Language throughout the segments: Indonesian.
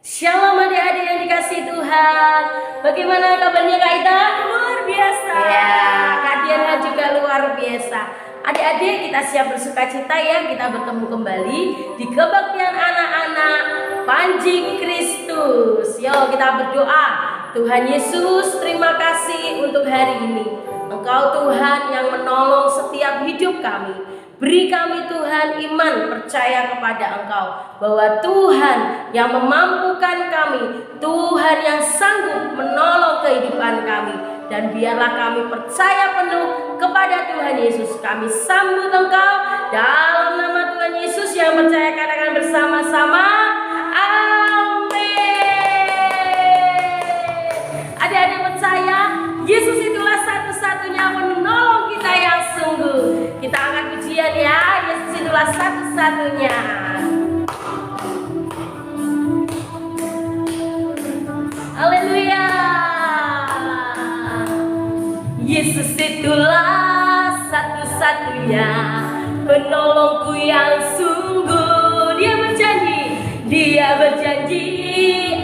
Shalom adik-adik yang dikasih Tuhan. Bagaimana kabarnya Kak Ita? Luar biasa. Ya, Kak Diana juga luar biasa. Adik-adik, kita siap bersuka cita ya. Kita bertemu kembali di kebaktian anak-anak Panji Kristus. Yo, kita berdoa. Tuhan Yesus, terima kasih untuk hari ini. Engkau Tuhan yang menolong setiap hidup kami. Beri kami Tuhan iman percaya kepada Engkau, bahwa Tuhan yang memampukan kami, Tuhan yang sanggup menolong kehidupan kami. Dan biarlah kami percaya penuh kepada Tuhan Yesus. Kami sambut Engkau dalam nama Tuhan Yesus. Yang percaya katakan bersama-sama, amin. Adik-adik percaya Yesus itulah satu-satunya penolong kita yang sungguh. Kita angkat pujian ya, Yesus itulah satu-satunya. Haleluya. Yesus itulah satu-satunya penolongku yang sungguh. Dia berjanji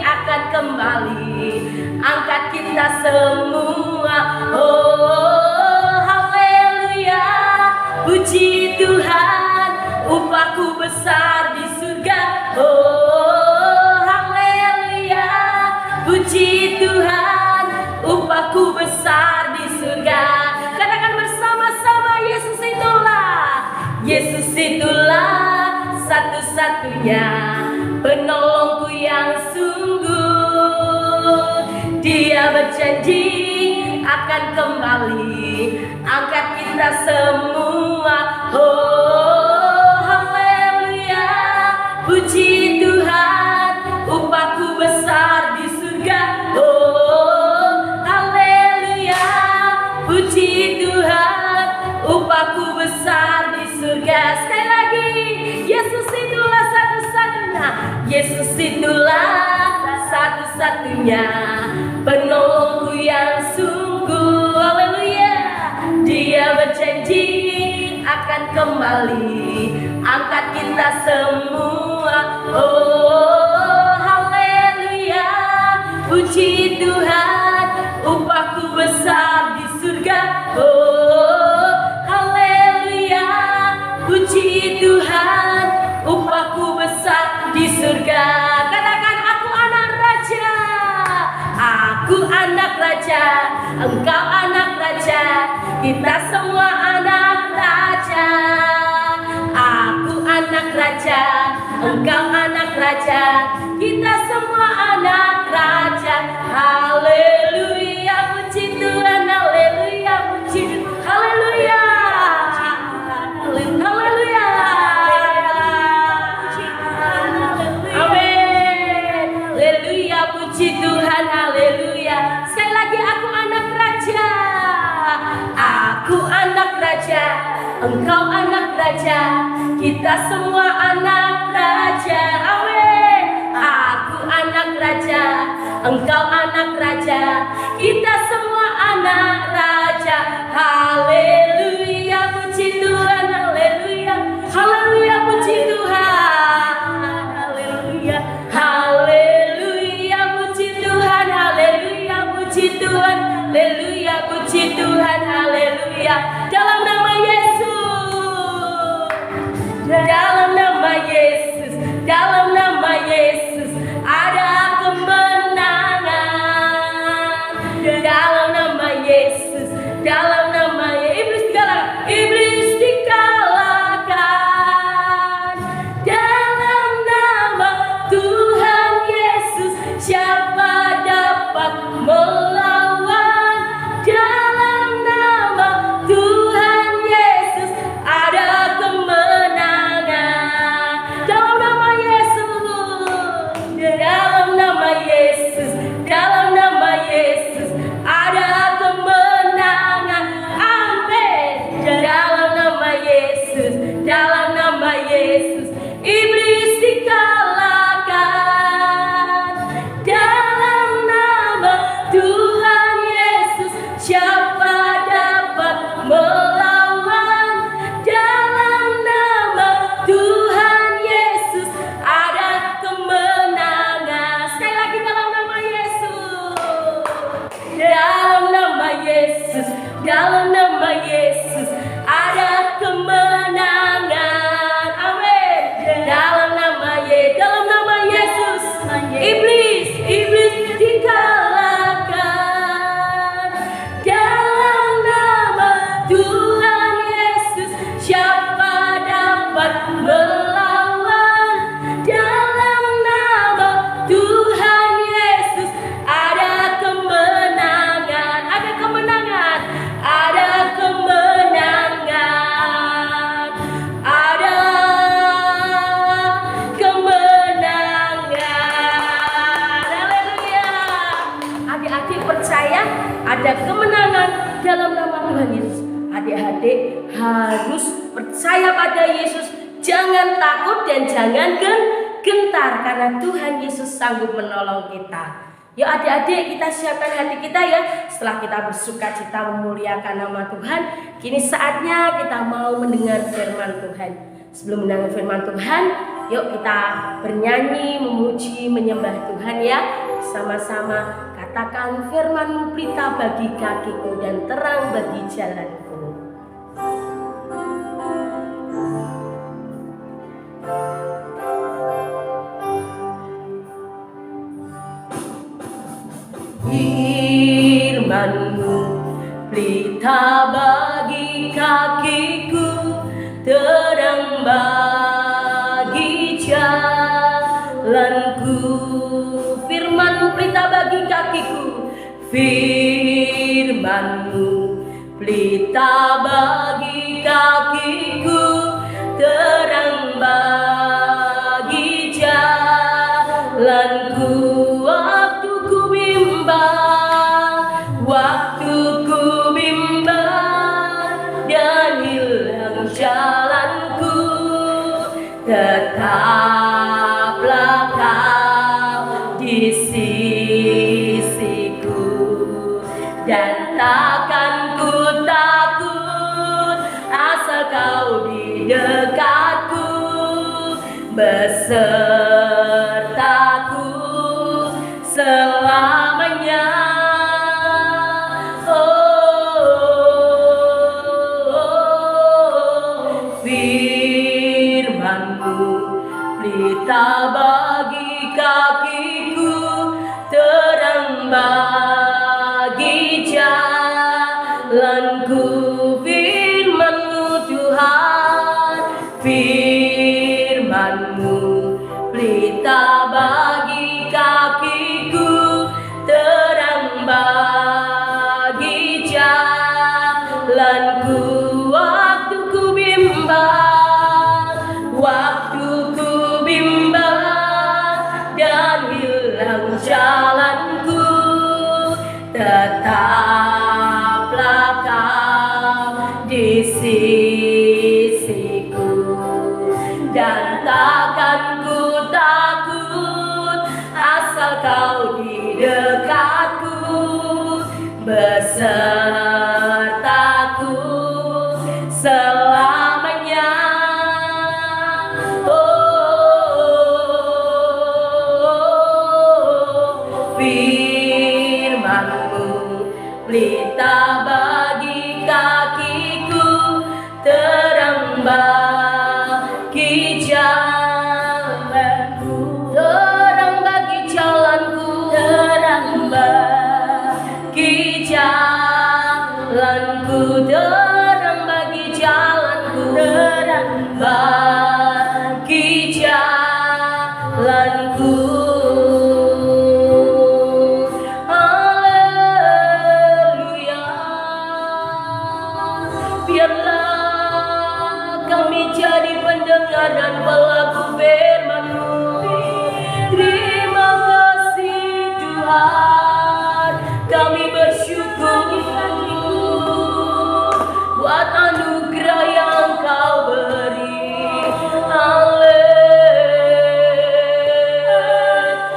akan kembali angkat kita semua. Oh, haleluya. Puji Tuhan, upahku besar di surga. Oh, haleluya. Puji Tuhan, upahku besar di surga. Katakan bersama-sama, Yesus itulah satu-satunya penolongku yang sungguh. Dia berjanji akan kembali angkat kita semua. Oh, haleluya. Puji Tuhan, upahku besar di surga. Oh, haleluya. Puji Tuhan, upahku besar di surga. Sekali lagi, Yesus itulah satu-satunya. Yesus itulah satu-satunya penolongku yang sungguh. Haleluya. Dia berjanji akan kembali angkat kita semua. Oh, haleluya. Puji Tuhan, upahku besar di surga. Oh, haleluya. Puji Tuhan, upahku besar di surga. Katakan, aku anak raja. Aku anak raja, engkau anak raja, kita semua anak raja. Aku anak raja, engkau anak raja, kita semua anak raja. Haleluya, puji Tuhan, haleluya, puji Tuhan, haleluya. Haleluya. Amin. Haleluya, puji Tuhan, haleluya. Sekali lagi, aku anak raja. Aku anak raja, engkau anak raja, kita semua anak raja. Amin. Aku anak raja, engkau anak raja, kita semua anak raja. Haleluya, puji Tuhan, haleluya. Haleluya, puji Tuhan, haleluya. Haleluya, puji Tuhan, haleluya, puji Tuhan, haleluya, puji Tuhan, haleluya. Dalam nama Yesus, dalam nama Yesus, dalam nama Yesus ada kemenangan. Dalam nama Yesus, dalam nama iblis dikalahkan. Dalam nama Tuhan Yesus, siapa dapat melawan? Dalam nama Tuhan Yesus ada kemenangan. adik-adik harus percaya pada Yesus. Jangan takut dan jangan gentar, karena Tuhan Yesus sanggup menolong kita. Yuk adik-adik, kita siapkan hati kita ya. Setelah kita bersuka cita memuliakan nama Tuhan, kini saatnya kita mau mendengar firman Tuhan. Sebelum mendengar firman Tuhan, yuk kita bernyanyi, memuji, menyembah Tuhan ya. Sama-sama katakan, firman-Mu pelita bagi kakiku dan terang bagi jalanku. Firman-Mu pelita bagi kakiku, terang bagi jalanku. Firman-Mu pelita bagi kakiku, firman-Mu pelita bagi kakiku, terang bagi jalanku. Waktu ku bimbang dan hilang jalanku, tetaplah Kau di sisiku, dan takkan ku takut asal Kau di dekatku, besertaku selamanya. Pelita bagi kakiku, terang bagi jalanku. Firman-Mu Tuhan, firman-Mu pelita bagi kakiku, terang bagi jalanku. Waktu ku bimbang, waktu jalanku, tetaplah Kau di sisiku, dan takkan ku takut asal Kau di dekatku, besertaku selamanya. Firman-Mu pelita bagi kakiku, terang bagi jalanku, terang bagi jalanku, terang bagi jalanku, terang bagi jalanku, terang bagi jalanku. Biarlah kami jadi pendengar dan pelaku firman-Mu. Terima kasih Tuhan, kami bersyukur buat anugerah yang Kau beri.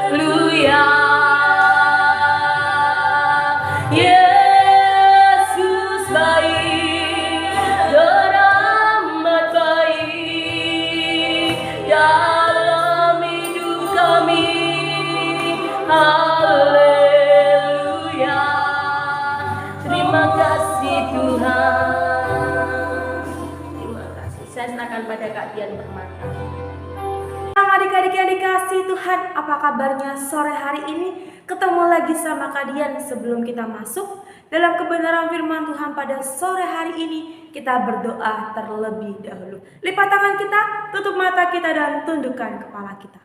Haleluya. Yesus baik, teramat baik dalam hidup kami. Haleluya. Terima kasih Tuhan. Terima kasih. Saya serahkan pada Kak Dian Permata. Adik-adik yang dikasih Tuhan, apa kabarnya sore hari ini? Ketemu lagi sama Kak Dian. Sebelum kita masuk dalam kebenaran firman Tuhan pada sore hari ini, kita berdoa terlebih dahulu. Lipat tangan kita, tutup mata kita, dan tundukkan kepala kita.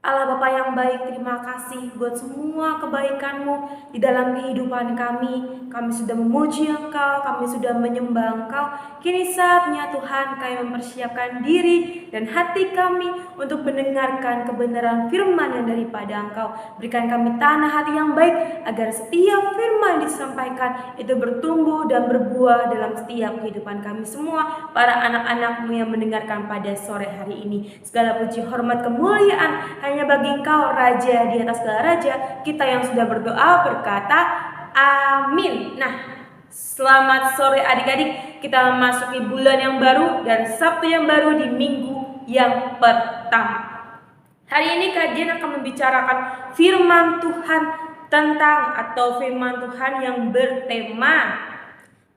Allah Bapa yang baik, terima kasih buat semua kebaikan-Mu di dalam kehidupan kami. Kami sudah memuji Engkau, kami sudah menyembah Engkau. Kini saatnya Tuhan kami mempersiapkan diri dan hati kami untuk mendengarkan kebenaran firman yang daripada Engkau. Berikan kami tanah hati yang baik agar setiap firman yang disampaikan itu bertumbuh dan berbuah dalam setiap kehidupan kami semua, para anak-anak-Mu yang mendengarkan pada sore hari ini. Segala puji, hormat, kemuliaan hanya bagi Engkau, Raja di atas segala raja. Kita yang sudah berdoa berkata amin. Nah, selamat sore adik-adik. Kita memasuki bulan yang baru dan Sabtu yang baru di minggu yang pertama. Hari ini kajian akan membicarakan firman Tuhan atau firman Tuhan yang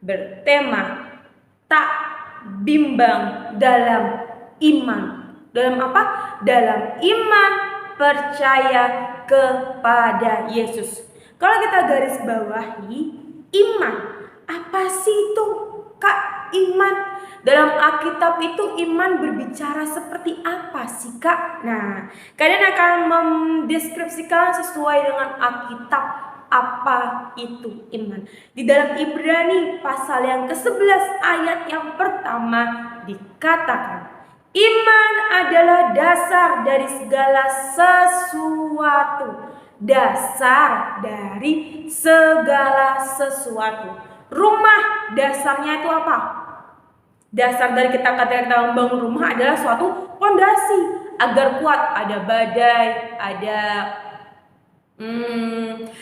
bertema tak bimbang dalam iman. Dalam apa? Dalam iman percaya kepada Yesus. Kalau kita garis bawahi, iman. Apa sih itu, Kak, iman? Dalam Alkitab itu iman berbicara seperti apa sih, Kak? Nah, kalian akan mendeskripsikan sesuai dengan Alkitab apa itu iman. Di dalam Ibrani pasal yang ke-11 ayat yang pertama dikatakan, iman adalah dasar dari segala sesuatu. Dasar dari segala sesuatu. Rumah dasarnya itu apa? Dasar dari kita membangun rumah adalah suatu pondasi agar kuat. Ada badai, ada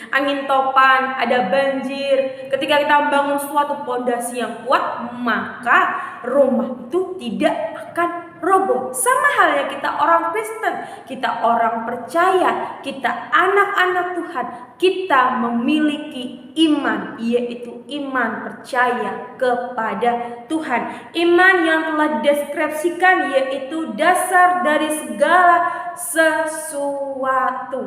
angin topan, ada banjir. Ketika kita membangun suatu pondasi yang kuat, maka rumah itu tidak akan roboh. Sama halnya kita orang Kristen, kita orang percaya, kita anak-anak Tuhan, kita memiliki iman, yaitu iman percaya kepada Tuhan. Iman yang telah dideskripsikan yaitu dasar dari segala sesuatu.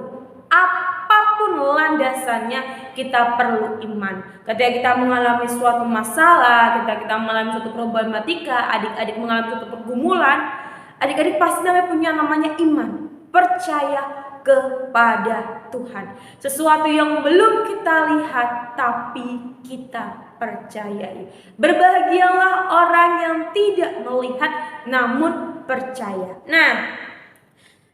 Apapun landasannya, kita perlu iman. Ketika kita mengalami suatu masalah, ketika kita mengalami suatu problematika, adik-adik mengalami suatu pergumulan, adik-adik pasti punya namanya iman, percaya kepada Tuhan. Sesuatu yang belum kita lihat tapi kita percayai. Berbahagialah orang yang tidak melihat namun percaya. Nah,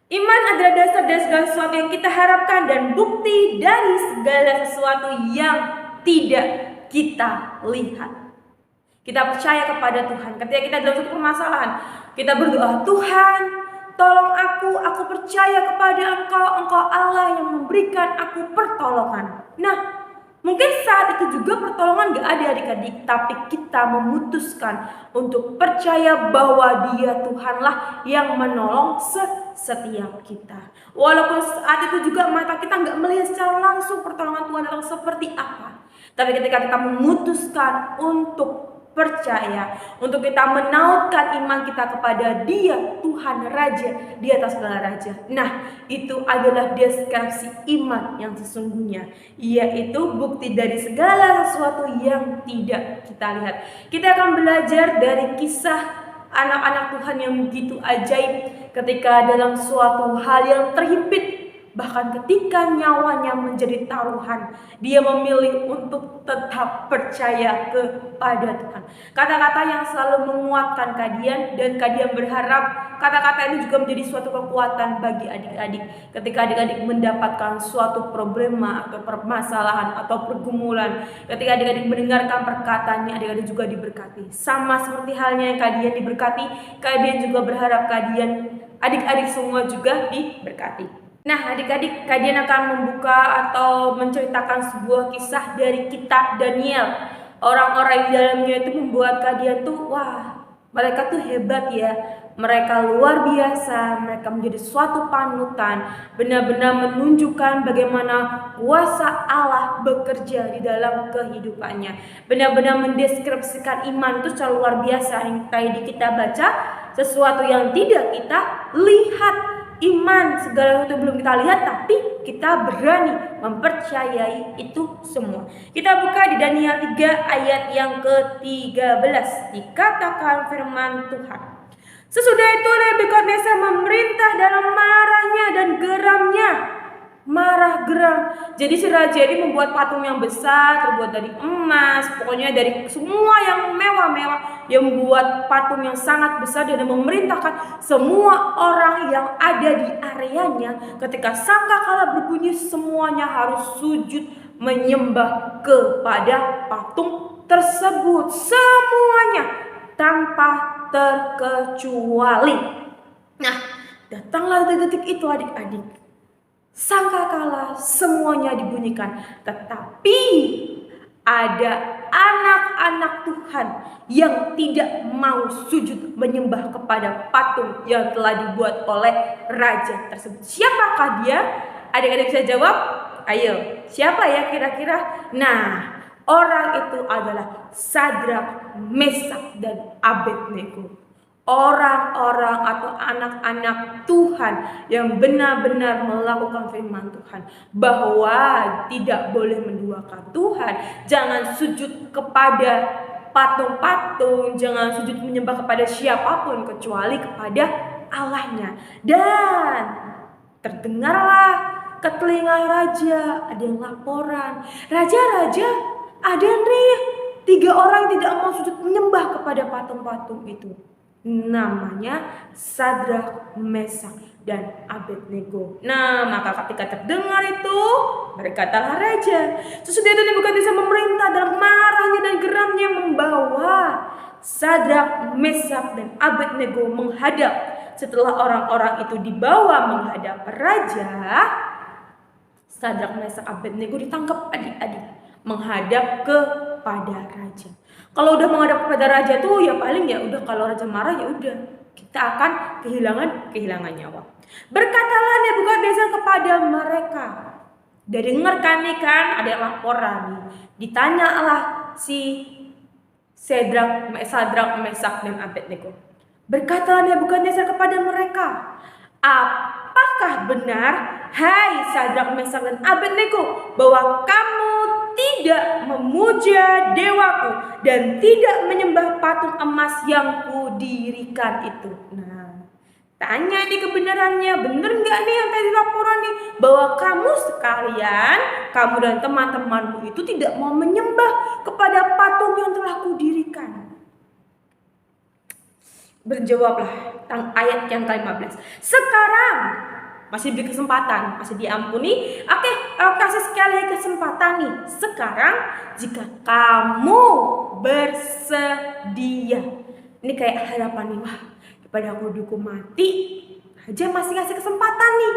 iman adalah dasar dari segala sesuatu yang kita harapkan dan bukti dari segala sesuatu yang tidak kita lihat. Kita percaya kepada Tuhan. Ketika kita dalam suatu permasalahan, kita berdoa, Tuhan, tolong aku percaya kepada Engkau Allah yang memberikan aku pertolongan. Nah, mungkin saat itu juga pertolongan gak ada adik-adik, tapi kita memutuskan untuk percaya bahwa Dia Tuhanlah yang menolong setiap kita. Walaupun saat itu juga mata kita gak melihat secara langsung pertolongan Tuhan datang seperti apa, tapi ketika kita memutuskan untuk percaya, untuk kita menautkan iman kita kepada Dia, Tuhan Raja di atas segala raja. Nah, itu adalah deskripsi iman yang sesungguhnya, yaitu bukti dari segala sesuatu yang tidak kita lihat. Kita akan belajar dari kisah anak-anak Tuhan yang begitu ajaib ketika dalam suatu hal yang terhimpit. Bahkan ketika nyawanya menjadi taruhan, dia memilih untuk tetap percaya kepada Tuhan. Kata-kata yang selalu menguatkan Kadian, dan Kadian berharap kata-kata ini juga menjadi suatu kekuatan bagi adik-adik. Ketika adik-adik mendapatkan suatu problema atau permasalahan atau pergumulan, ketika adik-adik mendengarkan perkataannya, adik-adik juga diberkati. Sama seperti halnya yang Kadian diberkati, Kadian juga berharap adik-adik semua juga diberkati. Nah, adik-adik, Kadian akan membuka atau menceritakan sebuah kisah dari kitab Daniel. Orang-orang di dalamnya itu membuat Kadian tuh, wah, mereka tuh hebat ya. Mereka luar biasa, mereka menjadi suatu panutan, benar-benar menunjukkan bagaimana kuasa Allah bekerja di dalam kehidupannya. Benar-benar mendeskripsikan iman itu secara luar biasa. Yang tadi kita baca, sesuatu yang tidak kita lihat. Iman segala sesuatu belum kita lihat, tapi kita berani mempercayai itu semua. Kita buka di Daniel 3 ayat yang ke-13. Dikatakan firman Tuhan, Sesudah itu Nebukadnezar memerintah dalam marahnya dan geramnya. Marah geram. Jadi si raja ini membuat patung yang besar, terbuat dari emas, pokoknya dari semua yang mewah-mewah. Yang membuat patung yang sangat besar dan memerintahkan semua orang yang ada di areanya, ketika sangkakala berbunyi, semuanya harus sujud menyembah kepada patung tersebut. Semuanya tanpa terkecuali. Nah, datanglah detik itu adik-adik. Sangkakala semuanya dibunyikan, tetapi ada anak-anak Tuhan yang tidak mau sujud menyembah kepada patung yang telah dibuat oleh raja tersebut. Siapakah dia? Adik-adik bisa jawab? Ayo, siapa ya kira-kira? Nah, orang itu adalah Sadrak, Mesak, dan Abednego. Orang-orang atau anak-anak Tuhan yang benar-benar melakukan firman Tuhan, bahwa tidak boleh menduakan Tuhan, jangan sujud kepada patung-patung, jangan sujud menyembah kepada siapapun kecuali kepada Allahnya. Dan terdengarlah ke telinga raja ada yang laporan, raja, ada nih 3 orang tidak mau sujud menyembah kepada patung-patung itu. Namanya Sadrak, Mesak, dan Abednego. Nah, maka ketika terdengar itu, berkatalah raja. Sesudah itu Nebukadnezar memerintah dalam marahnya dan geramnya, membawa Sadrak, Mesak, dan Abednego menghadap. Setelah orang-orang itu dibawa menghadap raja, Sadrak, Mesak, Abednego ditangkap adik-adik, menghadap kepada raja. Kalau udah menghadap kepada raja tuh ya paling ya udah, kalau raja marah ya udah, kita akan kehilangan nyawa. Berkatalah Nebukadnezar kepada mereka. Udah denger kan nih kan, ada laporan nih. Ditanyalah si Sadrak, Mesak, dan Abednego. Berkatalah Nebukadnezar kepada mereka, apakah benar, hai Sadrak, Mesak, dan Abednego, bahwa kamu tidak memuja dewaku dan tidak menyembah patung emas yang kudirikan itu? Nah, tanya di kebenarannya, bener nggak nih yang tadi laporan nih, bahwa kamu sekalian, kamu dan teman-temanmu itu tidak mau menyembah kepada patung yang telah kudirikan? Berjawablah ayat yang ke-15. Sekarang masih diberi kesempatan, masih diampuni. Oke, kasih sekali kesempatan nih. Sekarang jika kamu bersedia, ini kayak harapan nih, wah daripada aku dihukum mati, aja masih kasih kesempatan nih.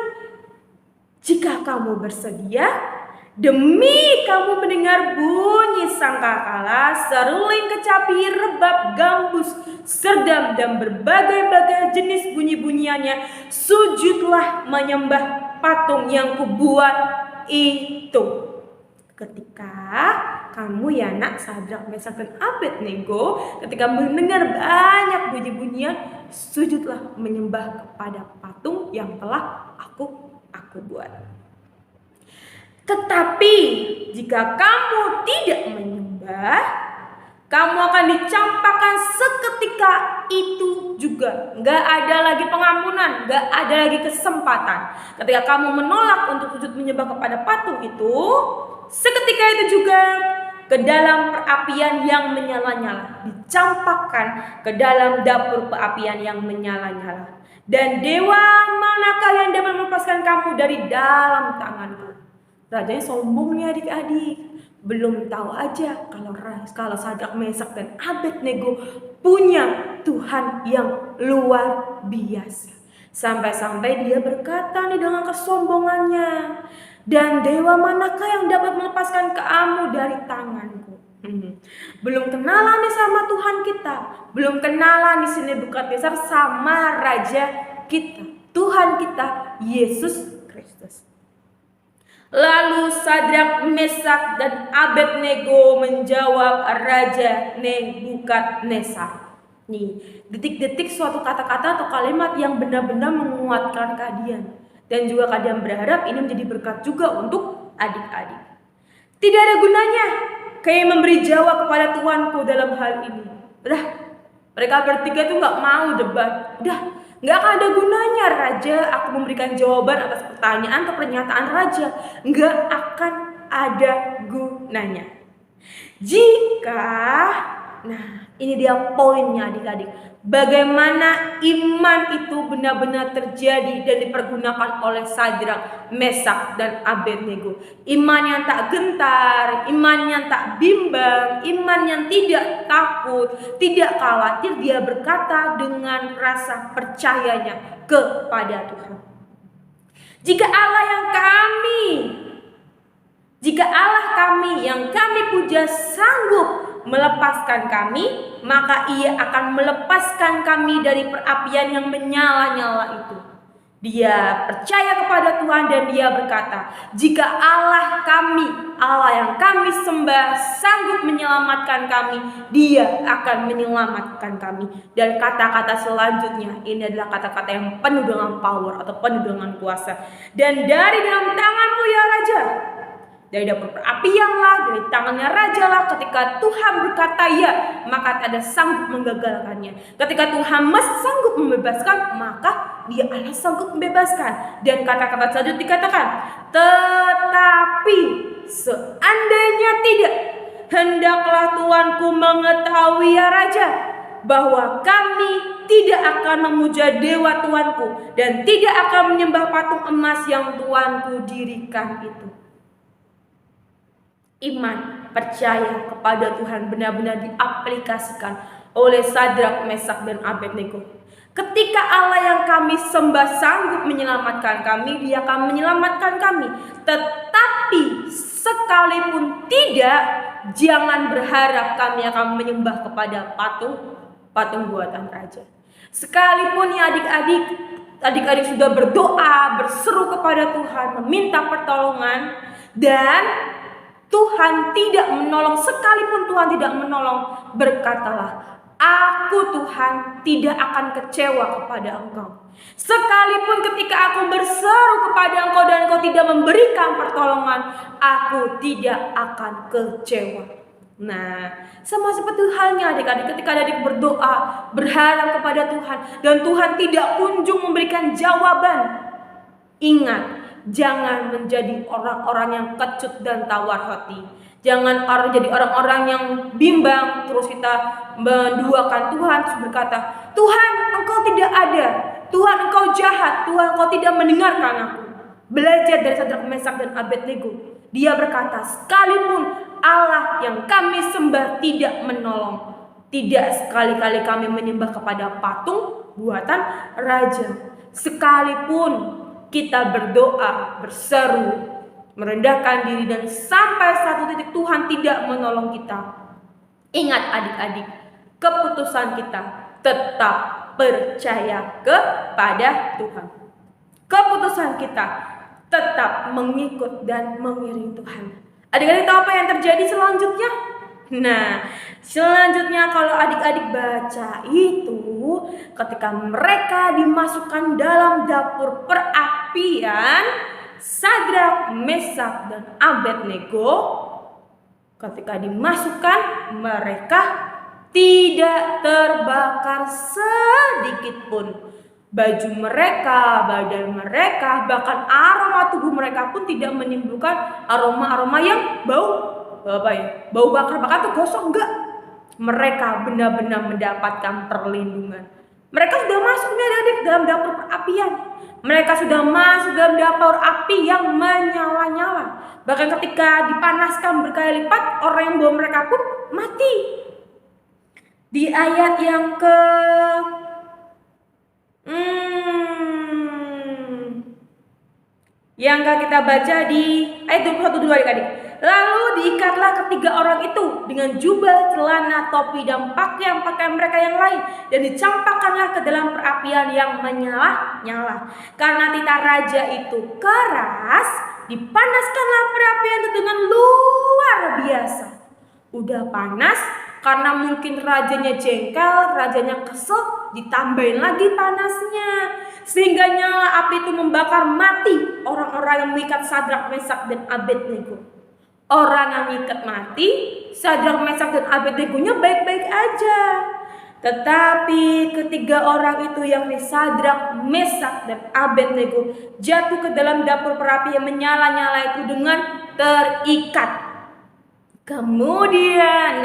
Jika kamu bersedia, demi kamu mendengar bunyi sangkakala, seruling kecapi, rebab, gambus, serdam, dan berbagai-bagai jenis bunyi-bunyiannya, sujudlah menyembah patung yang kubuat itu. Ketika kamu ya nak Sadrak, Mesak, dan Abednego, ketika mendengar banyak bunyi-bunyian, sujudlah menyembah kepada patung yang telah aku buat. Tetapi jika kamu tidak menyembah, kamu akan dicampakkan seketika itu juga. Gak ada lagi pengampunan, gak ada lagi kesempatan. Ketika kamu menolak untuk sujud menyembah kepada patung itu, seketika itu juga ke dalam perapian yang menyala-nyala, dicampakkan ke dalam dapur perapian yang menyala-nyala. Dan dewa manakah yang dapat melepaskan kamu dari dalam tanganku? Rajanya sombong ya adik-adik. Belum tahu aja kalau Sadrak, Mesak, dan Abednego punya Tuhan yang luar biasa. Sampai-sampai dia berkata nih dengan kesombongannya, dan dewa manakah yang dapat melepaskan kamu dari tanganku? Belum kenalan nih sama Tuhan kita, belum kenalan di sini Nebukadnezar sama Raja kita, Tuhan kita Yesus Kristus. Lalu Sadrak, Mesak, dan Abednego menjawab Raja Nebukadnezar. Nih, detik-detik suatu kata-kata atau kalimat yang benar-benar menguatkan kalian. Dan juga kalian berharap ini menjadi berkat juga untuk adik-adik. Tidak ada gunanya kayak memberi jawab kepada Tuanku dalam hal ini. Mereka bertiga tuh gak mau debat. Udah, gak akan ada gunanya Raja aku memberikan jawaban atas pertanyaan atau pernyataan Raja. Gak akan ada gunanya. Nah ini dia poinnya adik-adik. Bagaimana iman itu benar-benar terjadi dan dipergunakan oleh Sadrak, Mesak, dan Abednego. Iman yang tak gentar, iman yang tak bimbang, iman yang tidak takut, tidak khawatir. Dia berkata dengan rasa percayanya kepada Tuhan. Jika Allah kami yang kami puja sanggup melepaskan kami, maka Ia akan melepaskan kami dari perapian yang menyala-nyala itu. Dia percaya kepada Tuhan dan dia berkata, jika Allah yang kami sembah sanggup menyelamatkan kami, Dia akan menyelamatkan kami. Dan kata-kata selanjutnya ini adalah kata-kata yang penuh dengan power atau penuh dengan kuasa. Dan dari dalam tanganmu ya Raja, dari dapur perapianlah, dari tangannya Raja lah. Ketika Tuhan berkata ya, maka tak ada sanggup menggagalkannya. Ketika Tuhan sanggup membebaskan, maka Dia Allah sanggup membebaskan. Dan kata-kata selanjutnya dikatakan, tetapi seandainya tidak, hendaklah Tuanku mengetahui ya Raja, bahwa kami tidak akan memuja dewa Tuanku dan tidak akan menyembah patung emas yang Tuanku dirikan itu. Iman, percaya kepada Tuhan benar-benar diaplikasikan oleh Sadrak, Mesak, dan Abednego. Ketika Allah yang kami sembah sanggup menyelamatkan kami, Dia akan menyelamatkan kami. Tetapi sekalipun tidak, jangan berharap kami akan menyembah kepada patung buatan Raja. Sekalipun ya adik-adik sudah berdoa, berseru kepada Tuhan, meminta pertolongan, dan Tuhan tidak menolong, sekalipun Tuhan tidak menolong, berkatalah, aku Tuhan tidak akan kecewa kepada Engkau. Sekalipun ketika aku berseru kepada Engkau dan Engkau tidak memberikan pertolongan, aku tidak akan kecewa. Nah, sama seperti halnya adik-adik, ketika adik berdoa, berharap kepada Tuhan, dan Tuhan tidak kunjung memberikan jawaban, ingat, jangan menjadi orang-orang yang kecut dan tawar hati. Jangan jadi orang-orang yang bimbang, terus kita menduakan Tuhan, terus berkata, Tuhan Engkau tidak ada, Tuhan Engkau jahat, Tuhan Engkau tidak mendengarkan aku. Belajar dari Sadrak, Mesak, dan Abednego. Dia berkata, sekalipun Allah yang kami sembah tidak menolong, tidak sekali-kali kami menyembah kepada patung buatan Raja. Sekalipun kita berdoa, berseru, merendahkan diri, dan sampai satu titik Tuhan tidak menolong kita, ingat adik-adik, keputusan kita tetap percaya kepada Tuhan. Keputusan kita tetap mengikut dan mengiring Tuhan. Adik-adik tahu apa yang terjadi selanjutnya? Nah, selanjutnya kalau adik-adik baca itu, ketika mereka dimasukkan dalam dapur perapian, Sadrak, Mesak, dan Abednego, ketika dimasukkan, mereka tidak terbakar sedikit pun. Baju mereka, badan mereka, bahkan aroma tubuh mereka pun tidak menimbulkan aroma-aroma yang bau bakar, bahkan tuh gosong, enggak. Mereka benar-benar mendapatkan perlindungan. Mereka sudah masuk nih adik dalam dapur perapian. Mereka sudah masuk dalam dapur api yang menyala-nyala. Bahkan ketika dipanaskan berkali lipat, orang yang bawa mereka pun mati. Di ayat yang yang kita baca di ayat 21 dulu adik-adik. Lalu diikatlah ketiga orang itu dengan jubah, celana, topi, dan pakaian-pakaian mereka yang lain, dan dicampakkanlah ke dalam perapian yang menyala-nyala. Karena titah raja itu keras, dipanaskanlah perapian itu dengan luar biasa. Udah panas, karena mungkin rajanya jengkel, rajanya kesel, ditambahin lagi panasnya, sehingga nyala api itu membakar mati orang-orang yang mengikat Sadrak, Mesak, dan Abednego. Orang yang mengikat mati, Sadrak, Mesak, dan Abednego-nya baik-baik aja. Tetapi ketiga orang itu, yakni Sadrak, Mesak, dan Abednego, jatuh ke dalam dapur perapi yang menyala-nyala itu dengan terikat. Kemudian,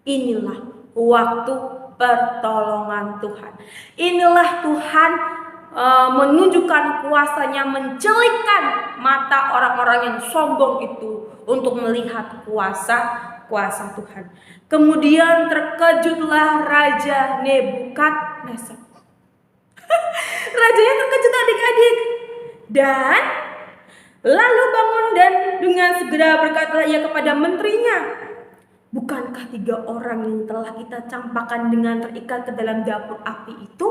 inilah waktu pertolongan Tuhan. Inilah Tuhan menunjukkan kuasanya, mencelikkan mata orang-orang yang sombong itu untuk melihat kuasa Tuhan. Kemudian terkejutlah Raja Nebukadnezar. Rajanya terkejut, adik-adik, dan lalu bangun dan dengan segera berkatalah ia kepada menterinya, bukankah 3 orang yang telah kita campakkan dengan terikat ke dalam dapur api itu?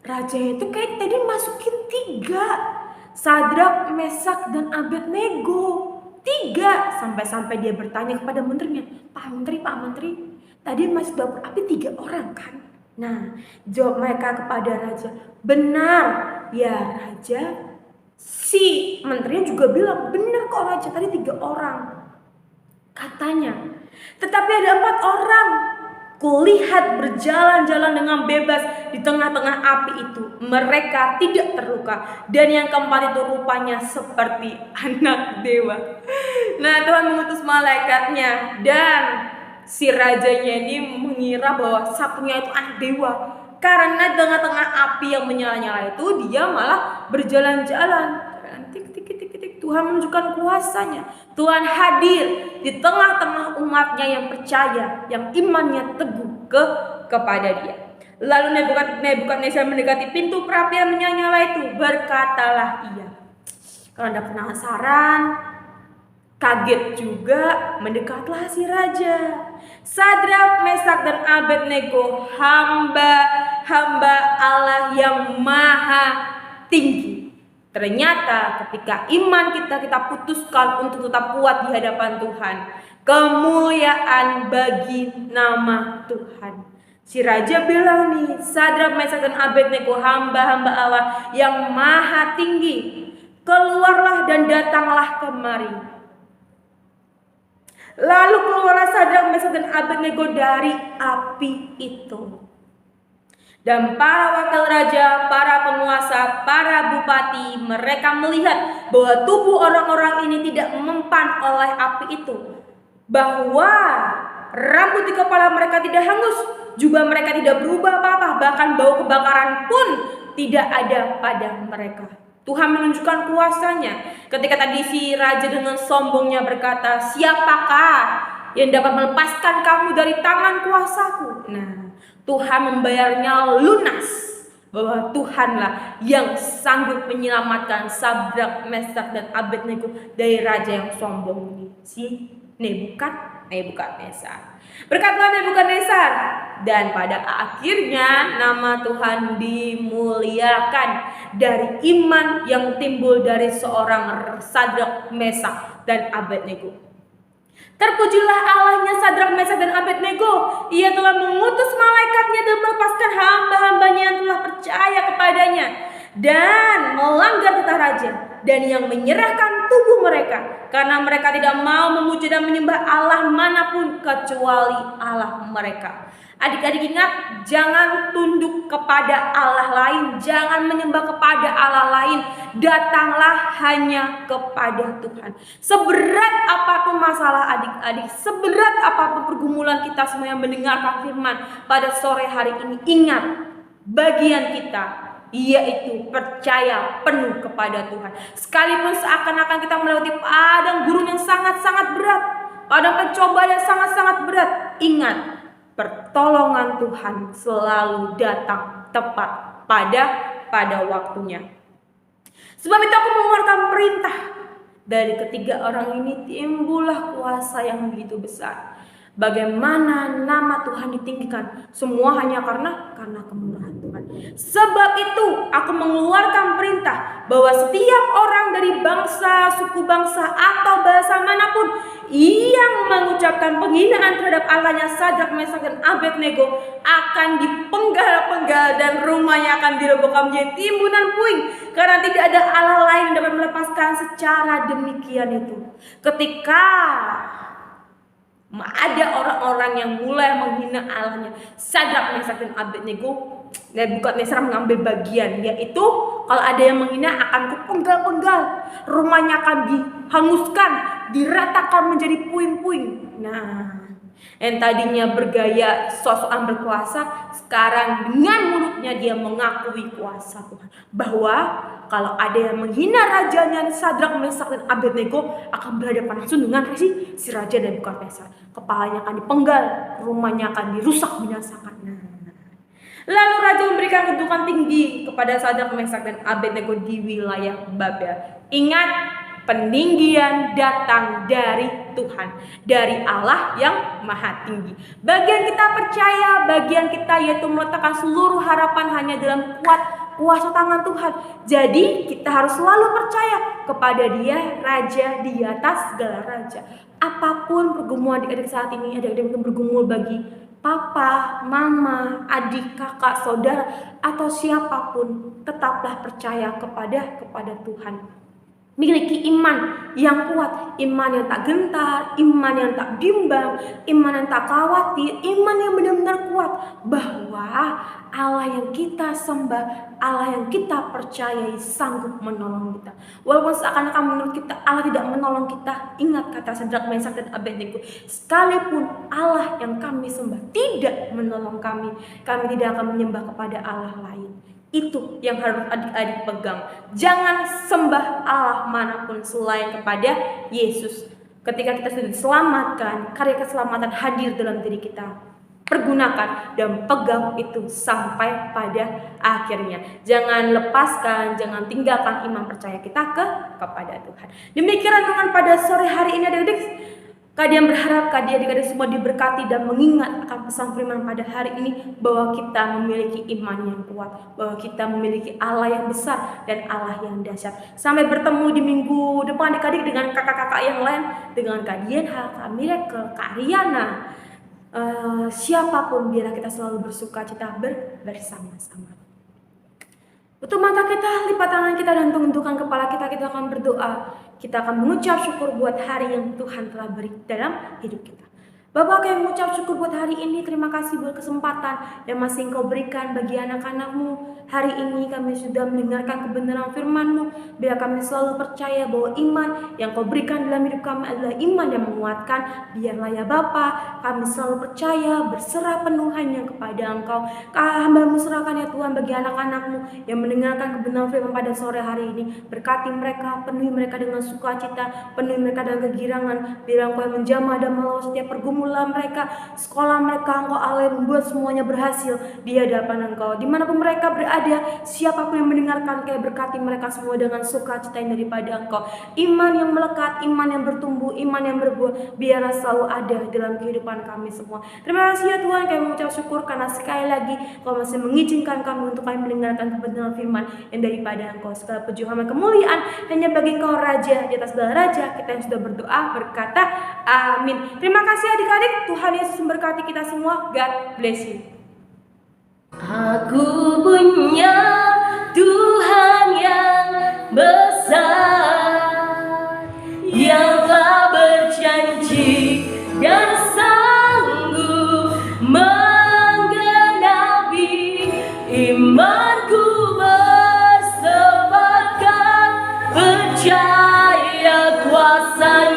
Raja itu kayak tadi masukin 3, Sadrak, Mesak, dan Abednego. 3, sampai-sampai dia bertanya kepada menterinya, Pak Menteri, tadi masuk dapur api 3 orang kan? Nah, jawab mereka kepada raja, benar ya raja. Si menterinya juga bilang, benar kok raja, tadi 3 orang. Katanya, tetapi ada 4 orang kulihat berjalan-jalan dengan bebas di tengah-tengah api itu. Mereka tidak terluka. Dan yang keempat itu rupanya seperti anak dewa. Nah, Tuhan mengutus malaikatnya, dan si rajanya ini mengira bahwa satunya itu anak dewa. Karena tengah-tengah api yang menyala-nyala itu dia malah berjalan-jalan. Tuhan menunjukkan kuasanya. Tuhan hadir di tengah-tengah umatnya yang percaya, yang imannya teguh kepada dia. Lalu Nebukadnezar mendekati pintu perapian menyala-nyala itu. Berkatalah ia. Kalau Anda penasaran, kaget juga, mendekatlah si raja. Sadrak, Mesak, dan Abednego, hamba-hamba Allah yang maha tinggi. Ternyata ketika iman kita putuskan untuk tetap kuat di hadapan Tuhan, kemuliaan bagi nama Tuhan. Si raja bilang nih, Sadrak, Mesak, dan Abednego, hamba-hamba Allah yang maha tinggi, keluarlah dan datanglah kemari. Lalu keluarlah Sadrak, Mesak, dan Abednego dari api itu. Dan para wakil raja, para penguasa, para bupati, mereka melihat bahwa tubuh orang-orang ini tidak mempan oleh api itu, bahwa rambut di kepala mereka tidak hangus, juga mereka tidak berubah apa-apa, bahkan bau kebakaran pun tidak ada pada mereka. Tuhan menunjukkan kuasanya. Ketika tadi si raja dengan sombongnya berkata, siapakah yang dapat melepaskan kamu dari tangan kuasaku? Nah, Tuhan membayarnya lunas, bahwa Tuhanlah yang sanggup menyelamatkan Sadrak, Mesak, dan Abednego dari raja yang sombong ini, si Nebukadnezar. Berkatalah Nebukadnezar, dan pada akhirnya nama Tuhan dimuliakan dari iman yang timbul dari seorang Sadrak, Mesak, dan Abednego. Terpujilah Allahnya Sadrak, Mesak, dan Abednego. Ia telah mengutus malaikatnya dan melepaskan hamba-hambanya yang telah percaya kepadanya dan melanggar titah raja, dan yang menyerahkan tubuh mereka, karena mereka tidak mau memuji dan menyembah Allah manapun kecuali Allah mereka. Adik-adik ingat, jangan tunduk kepada Allah lain, jangan menyembah kepada Allah lain. Datanglah hanya kepada Tuhan. Seberat apapun masalah adik-adik, seberat apapun pergumulan kita semua yang mendengarkan firman pada sore hari ini, ingat, bagian kita yaitu percaya penuh kepada Tuhan. Sekalipun seakan-akan kita melewati padang gurun yang sangat-sangat berat, padang pencobaan yang sangat-sangat berat, ingat, pertolongan Tuhan selalu datang tepat pada waktunya. Sebab itu aku mengeluarkan perintah, dari ketiga orang ini timbullah kuasa yang begitu besar. Bagaimana nama Tuhan ditinggikan, semua hanya karena kemurahan Tuhan. Sebab itu aku mengeluarkan perintah bahwa setiap orang dari bangsa, suku bangsa, atau bahasa manapun yang mengucapkan penghinaan terhadap Allahnya Sadrak, Mesak, dan Abednego akan dipenggal-penggal dan rumahnya akan dirobohkan menjadi timbunan puing, karena tidak ada Allah lain yang dapat melepaskan secara demikian itu. Ketika Ada orang-orang yang mulai menghina Allahnya. Sadrak, Mesak dan Abednego, Nebukadnezar mengambil bagian, yaitu kalau ada yang menghina akan kupenggal-penggal, rumahnya akan dihanguskan, diratakan menjadi puing-puing. Nah, yang tadinya bergaya sosokan berkuasa, sekarang dengan mulutnya dia mengakui kuasa Tuhan. Bahwa kalau ada yang menghina rajanya Sadrak, Mesak dan Abednego akan berhadapan langsung dengan si raja Nebukadnezar. Kepalanya akan dipenggal, rumahnya akan dirusak binasakan. Lalu raja memberikan kedudukan tinggi kepada Sadrak, Mesak dan Abednego di wilayah Babel. Ingat, peninggian datang dari Tuhan, dari Allah yang Maha Tinggi. Bagian kita percaya, bagian kita yaitu meletakkan seluruh harapan hanya dalam kuasa tangan Tuhan. Jadi kita harus selalu percaya kepada Dia, Raja di atas segala raja. Apapun pergumulan adik-adik saat ini, adik-adik mungkin bergumul bagi papa, mama, adik, kakak, saudara, atau siapapun, tetaplah percaya kepada Tuhan. Miliki iman yang kuat, iman yang tak gentar, iman yang tak bimbang, iman yang tak khawatir, iman yang benar-benar kuat bahwa Allah yang kita sembah, Allah yang kita percayai sanggup menolong kita. Walaupun seakan-akan menurut kita Allah tidak menolong kita, ingat kata Sadrak, Mesak dan Abednego, sekalipun Allah yang kami sembah tidak menolong kami tidak akan menyembah kepada Allah lain. Itu yang harus adik-adik pegang. Jangan sembah Allah manapun selain kepada Yesus. Ketika kita sudah diselamatkan, karya keselamatan hadir dalam diri kita. Pergunakan dan pegang itu sampai pada akhirnya. Jangan lepaskan, jangan tinggalkan iman percaya kita kepada Tuhan. Demikian renungan pada sore hari ini adik-adik. Kalian berharap adik-adik semua diberkati dan mengingat akan pesan firman pada hari ini bahwa kita memiliki iman yang kuat, bahwa kita memiliki Allah yang besar dan Allah yang dahsyat. Sampai bertemu di minggu depan adik-adik dengan kakak-kakak yang lain, dengan Kak Dianha, Kak Miracle, Kak Riana, siapapun biarlah kita selalu bersuka cita bersama-sama. Tutup mata kita, lipat tangan kita dan tundukkan kepala kita akan berdoa. Kita akan mengucap syukur buat hari yang Tuhan telah beri dalam hidup kita. Bapak, kami mengucap syukur buat hari ini. Terima kasih buat kesempatan yang masih Engkau berikan bagi anak-anak-Mu. Hari ini kami sudah mendengarkan kebenaran firman-Mu. Biar kami selalu percaya bahwa iman yang Kau berikan dalam hidup kami adalah iman yang menguatkan. Biarlah ya Bapa, kami selalu percaya, berserah penuh hanya kepada Engkau. Hamba-Mu serahkan ya Tuhan bagi anak-anak-Mu yang mendengarkan kebenaran firman pada sore hari ini. Berkati mereka, penuhi mereka dengan sukacita, penuhi mereka dengan kegirangan. Biar Engkau yang menjamah dan melawan setiap pergumulan mereka, sekolah mereka, Engkau Allah yang membuat semuanya berhasil di hadapan Engkau. Dimanapun mereka berada, siapapun yang mendengarkan, kayak berkati mereka semua dengan sukacita yang daripada Engkau. Iman yang melekat, iman yang bertumbuh, iman yang berbuah, biarlah selalu ada dalam kehidupan kami semua. Terima kasih ya Tuhan, kami mengucap syukur karena sekali lagi Kau masih mengizinkan kami untuk kami mendengarkan kebenaran firman yang daripada Engkau. Segala puji hormat kemuliaan hanya bagi Engkau Raja di atas segala raja. Kita yang sudah berdoa berkata amin. Terima kasih adik-adik, Tuhan Yesus memberkati kita semua. God bless you. Aku punya Tuhan yang besar, yang telah berjanji dan sanggup menggenapi. Imanku bersepakat percaya kuasa